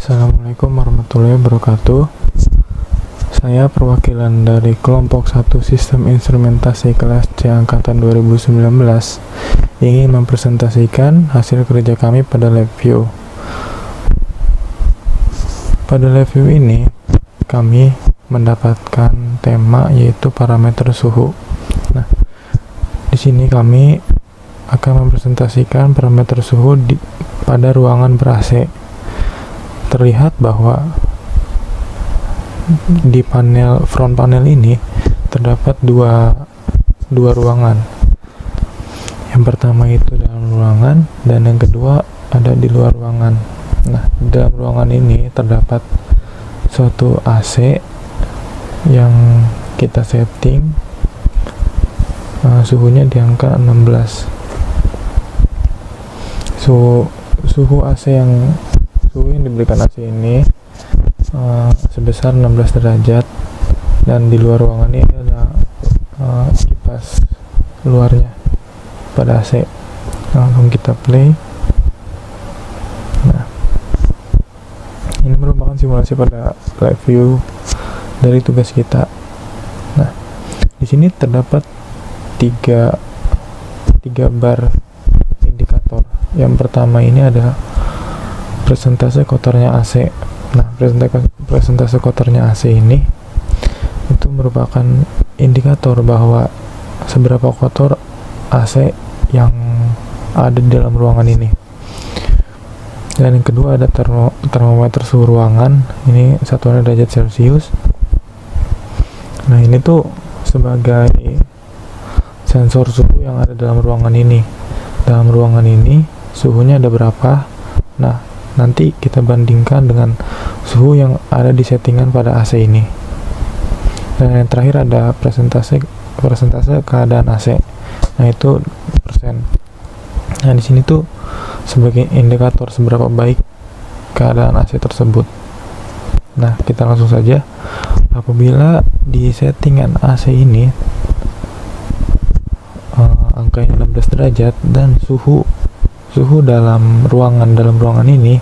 Assalamualaikum warahmatullahi wabarakatuh. Saya perwakilan dari kelompok 1 Sistem Instrumentasi kelas C Angkatan 2019 ingin mempresentasikan hasil kerja kami pada lab view. Pada lab view ini kami mendapatkan tema yaitu parameter suhu. Nah, di sini kami akan mempresentasikan parameter suhu pada ruangan ber-AC. Terlihat bahwa di front panel ini terdapat dua ruangan. Yang pertama itu dalam ruangan dan yang kedua ada di luar ruangan. Nah, di dalam ruangan ini terdapat suatu AC yang kita setting suhunya di angka 16. Suhu yang diberikan AC ini sebesar 16 derajat, dan di luar ruangan ini ada kipas luarnya pada AC. Langsung kita play. Nah, ini merupakan simulasi pada live view dari tugas kita. Nah, di sini terdapat tiga bar indikator. Yang pertama ini adalah persentase kotornya AC. Nah, persentase kotornya AC ini itu merupakan indikator bahwa seberapa kotor AC yang ada di dalam ruangan ini. Dan yang kedua ada termometer suhu ruangan. Ini satuannya derajat Celcius. Nah, ini tuh sebagai sensor suhu yang ada dalam ruangan ini. Dalam ruangan ini suhunya ada berapa? Nah, nanti kita bandingkan dengan suhu yang ada di settingan pada AC ini. Dan yang terakhir ada persentase keadaan AC. Nah, itu persen. Nah, di sini tuh sebagai indikator seberapa baik keadaan AC tersebut. Nah, kita langsung saja. Apabila di settingan AC ini angkanya 16 derajat dan suhu dalam ruangan ini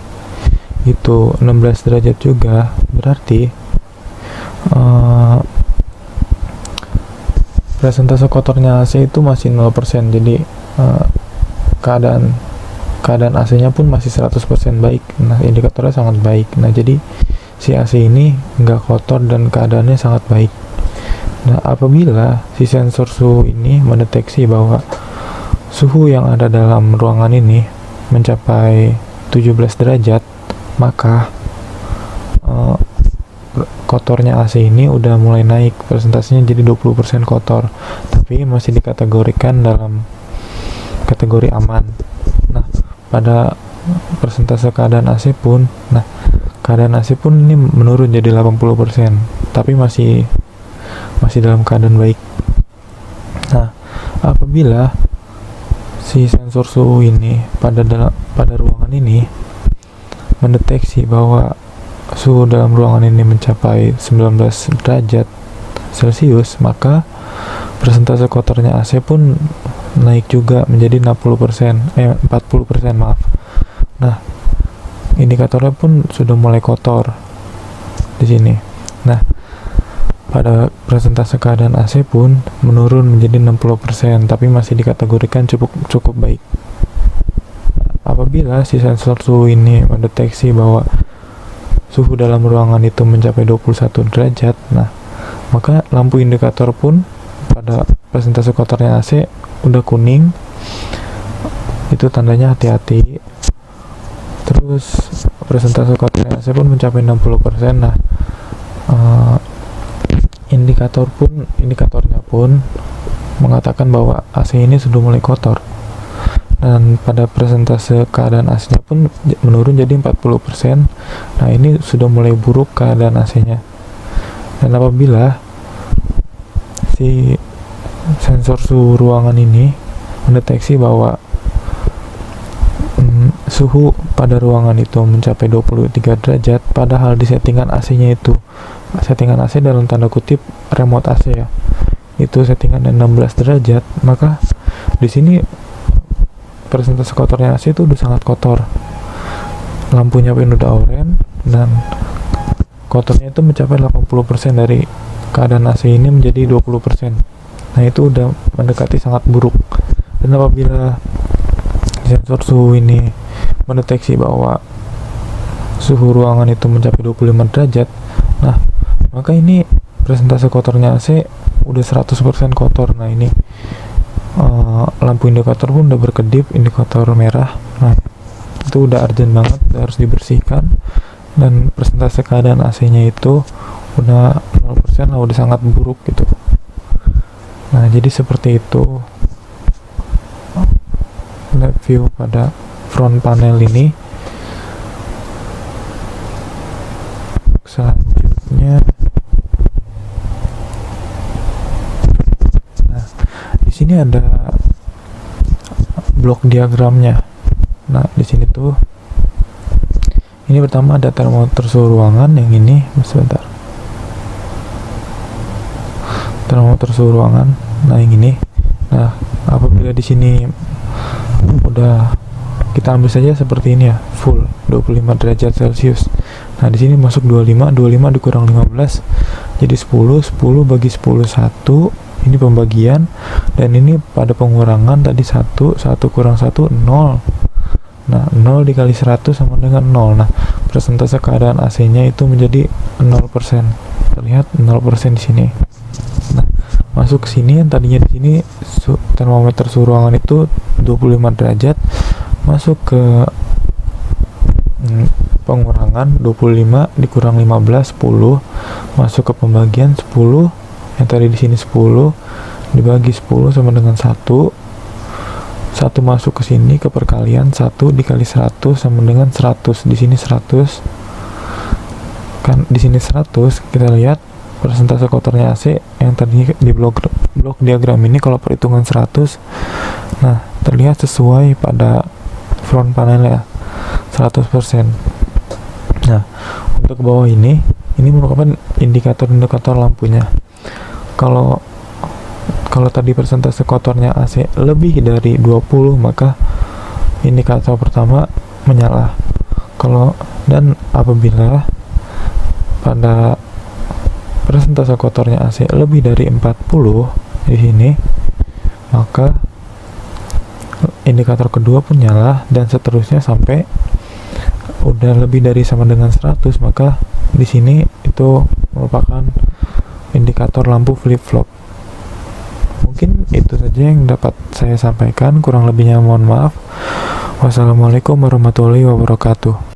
itu 16 derajat juga, berarti persentase kotornya AC itu masih 0%. Jadi keadaan AC-nya pun masih 100% baik. Nah, indikatornya sangat baik. Nah, jadi si AC ini nggak kotor dan keadaannya sangat baik. Nah, apabila si sensor suhu ini mendeteksi bahwa suhu yang ada dalam ruangan ini mencapai 17 derajat, maka kotornya AC ini udah mulai naik, persentasenya jadi 20% kotor, tapi masih dikategorikan dalam kategori aman. Nah, pada persentase keadaan AC pun, ini menurun jadi 80%, tapi masih dalam keadaan baik. Nah, apabila si sensor suhu ini pada ruangan ini mendeteksi bahwa suhu dalam ruangan ini mencapai 19 derajat Celcius, maka persentase kotornya AC pun naik juga menjadi 40%, maaf. Nah, indikatornya pun sudah mulai kotor di sini. Nah, pada persentase keadaan AC pun menurun menjadi 60%, tapi masih dikategorikan cukup baik. Apabila si sensor suhu ini mendeteksi bahwa suhu dalam ruangan itu mencapai 21 derajat, nah, maka lampu indikator pun pada persentase kotornya AC udah kuning. Itu tandanya hati-hati. Terus persentase kotornya AC pun mencapai 60%. Nah, indikatornya pun mengatakan bahwa AC ini sudah mulai kotor, dan pada persentase keadaan AC-nya pun menurun jadi 40%. Nah, ini sudah mulai buruk keadaan AC-nya. Dan apabila si sensor suhu ruangan ini mendeteksi bahwa suhu pada ruangan itu mencapai 23 derajat, padahal di settingan AC-nya itu, settingan AC dalam tanda kutip remote AC ya, itu settingan 16 derajat, maka di sini persentase kotornya AC itu udah sangat kotor. Lampunya pun udah oranye. dan kotornya itu mencapai 80% dari keadaan AC ini menjadi 20%. Nah itu udah mendekati sangat buruk. Dan apabila sensor suhu ini mendeteksi bahwa suhu ruangan itu mencapai 25 derajat, nah maka ini presentase kotornya AC udah 100% kotor. Nah ini lampu indikator pun udah berkedip, indikator merah. Nah itu udah urgent banget, harus dibersihkan. Dan presentase keadaan AC nya itu udah 0% lah, udah sangat buruk gitu. Nah jadi seperti itu lab view pada front panel ini. Selanjutnya, nah di sini ada blok diagramnya. Nah di sini tuh, ini pertama ada termometer suhu ruangan, yang ini sebentar, termometer suhu ruangan. Nah yang ini, nah apabila di sini udah, kita ambil saja seperti ini ya, full 25 derajat Celcius. Nah di sini masuk 25 dikurang 15 jadi 10 bagi 10 1, ini pembagian, dan ini pada pengurangan tadi 1 kurang 1 0. Nah 0 dikali 100 sama dengan 0. Nah persentase keadaan AC nya itu menjadi 0%. Terlihat 0% di sini. Nah masuk ke sini, yang tadinya di sini termometer suhu ruangan itu 25 derajat, masuk ke pengurangan 25 dikurang 15 10, masuk ke pembagian 10, yang tadi di sini 10 dibagi 10 sama dengan 1 masuk ke sini ke perkalian, 1 dikali 100 sama dengan 100. Di sini 100 kan, di sini 100. Kita lihat persentase kotornya AC yang tadinya di blok diagram ini, kalau perhitungan 100, nah terlihat sesuai pada front panel ya, 100%. Nah untuk ke bawah ini merupakan indikator lampunya. Kalau tadi persentase kotornya AC lebih dari 20, maka indikator pertama menyala. Dan apabila pada persentase kotornya AC lebih dari 40 di sini, maka indikator kedua pun nyala, dan seterusnya sampai udah lebih dari sama dengan 100, maka di sini itu merupakan indikator lampu flip-flop. Mungkin itu saja yang dapat saya sampaikan, kurang lebihnya mohon maaf. Wassalamualaikum warahmatullahi wabarakatuh.